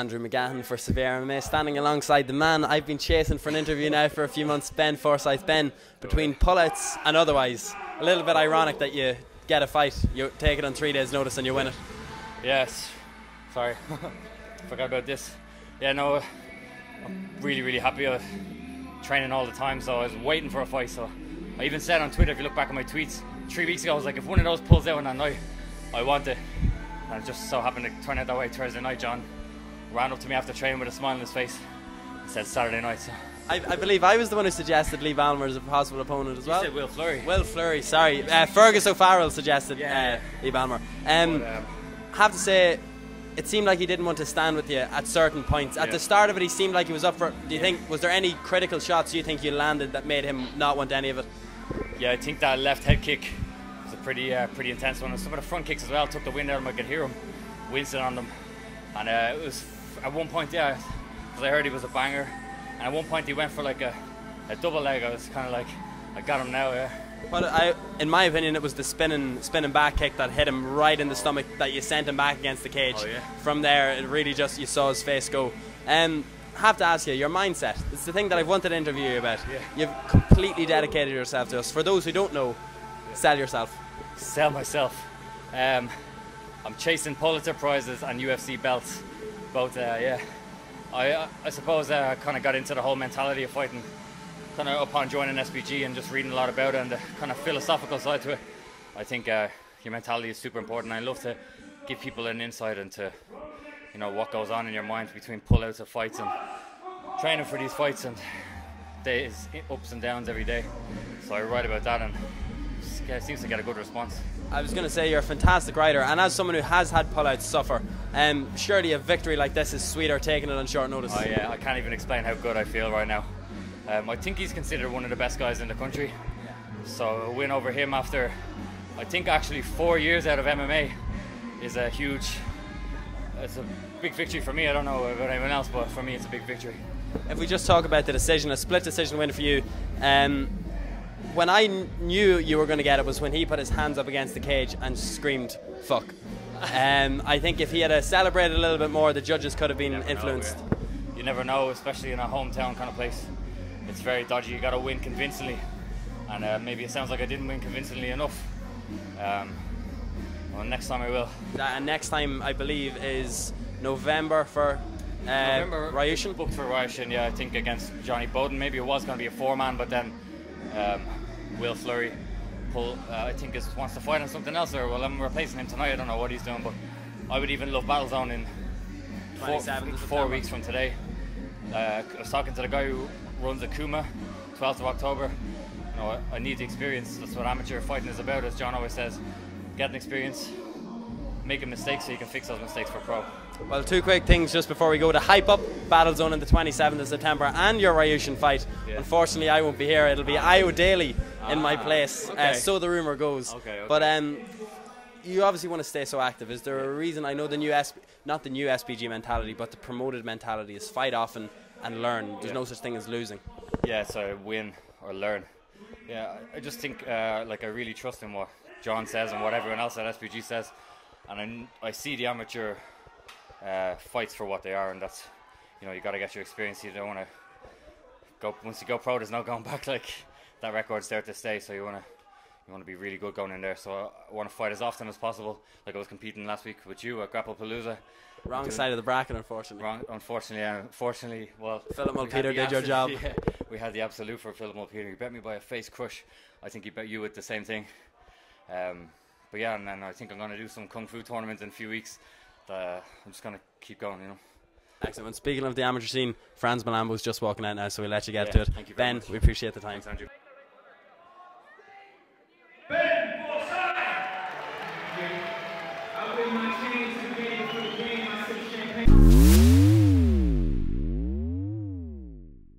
Andrew McGahan for SevereMMA, standing alongside the man I've been chasing for an interview now for a few months, Ben Forsyth. Ben, between pullouts and otherwise, a little bit ironic that you get a fight, you take it on 3 days' notice and you win it. Yes, sorry, forgot about this. Yeah, no, I'm really happy. I was training all the time, so I was waiting for a fight. So I even said on Twitter, if you look back at my tweets 3 weeks ago, I was like, if one of those pulls out on that night, I want it. And it just so happened to turn out that way. Thursday night, John ran up to me after training with a smile on his face and said Saturday night. So. I believe I was the one who suggested Lee Balmer as a possible opponent as well. You said Will Fleury. Will Fleury, sorry. Fergus O'Farrell suggested Lee Balmer. Have to say, it seemed like he didn't want to stand with you at certain points. At the start of it, he seemed like he was up for. Do you think, was there any critical shots you think you landed that made him not want any of it? Yeah, I think that left head kick was a pretty intense one. And some of the front kicks as well took the wind out of him. I could hear him wincing on them. And it was at one point, because I heard he was a banger. And at one point he went for like a double leg. I was kind of like, I got him now, But in my opinion, it was the spinning back kick that hit him right in the stomach that you sent him back against the cage. Oh, yeah. From there, it really just, you saw his face go. Have to ask you, your mindset. It's the thing that I've wanted to interview you about. Yeah. You've completely dedicated yourself to us. For those who don't know, sell yourself. Sell myself. I'm chasing Pulitzer prizes and UFC belts. Both, I suppose I kind of got into the whole mentality of fighting kind of upon joining SBG and just reading a lot about it and the kind of philosophical side to it. I think your mentality is super important. I love to give people an insight into, you know, what goes on in your mind between pullouts of fights and training for these fights, and there's ups and downs every day. So I write about that and it seems to get a good response. I was going to say you're a fantastic writer, and as someone who has had pullouts suffer, surely a victory like this is sweeter taking it on short notice. Oh yeah, I can't even explain how good I feel right now. I think he's considered one of the best guys in the country. So a win over him after, I think actually 4 years out of MMA is a huge, it's a big victory for me. I don't know about anyone else, but for me it's a big victory. If we just talk about the decision, a split decision win for you, when I knew you were going to get it was when he put his hands up against the cage and screamed, fuck. I think if he had celebrated a little bit more, the judges could have been influenced. You never know, especially in a hometown kind of place. It's very dodgy. You got to win convincingly, and maybe it sounds like I didn't win convincingly enough. Well, next time I will. And next time, I believe, is November for Ryushin? Booked for Ryushin, yeah, I think against Johnny Bowden. Maybe it was going to be a 4-man, but then Will Fleury I think wants to fight on something else, or well, I'm replacing him tonight. I don't know what he's doing, but I would even love Battlezone in 4 weeks from today. I was talking to the guy who runs Akuma, 12th of October. You know, I need the experience. That's what amateur fighting is about, as John always says. Get an experience, make a mistake so you can fix those mistakes for pro. Well, 2 quick things just before we go to hype up Battlezone on the 27th of September and your Ryushin fight. Yeah. Unfortunately, I won't be here. It'll be Io Daly in my place, so the rumour goes. Okay. But you obviously want to stay so active. Is there a reason? I know the new not the new SPG mentality, but the promoted mentality is fight often and learn. There's no such thing as losing. Yeah, so win or learn. Yeah, I just think like I really trust in what John says and what everyone else at SPG says, and I see the amateur fights for what they are, and that's, you know, you got to get your experience. You don't want to go, once you go pro, there's no going back. Like, that record's there to stay, so you want to be really good going in there. So I want to fight as often as possible. Like I was competing last week with you at Grapplepalooza. Wrong side of the bracket, unfortunately. Unfortunately, well, Philip Mulpeter did your job. Yeah, we had the absolute for Philip Mulpeter. He bet me by a face crush. I think he bet you with the same thing. But yeah, and then I think I'm going to do some Kung Fu tournament in a few weeks. I'm just going to keep going, you know. Excellent. And speaking of the amateur scene, Franz Malambo's just walking out now, so we'll let you get to it. Thank you very Ben, much. we appreciate the time. Thanks, Andrew.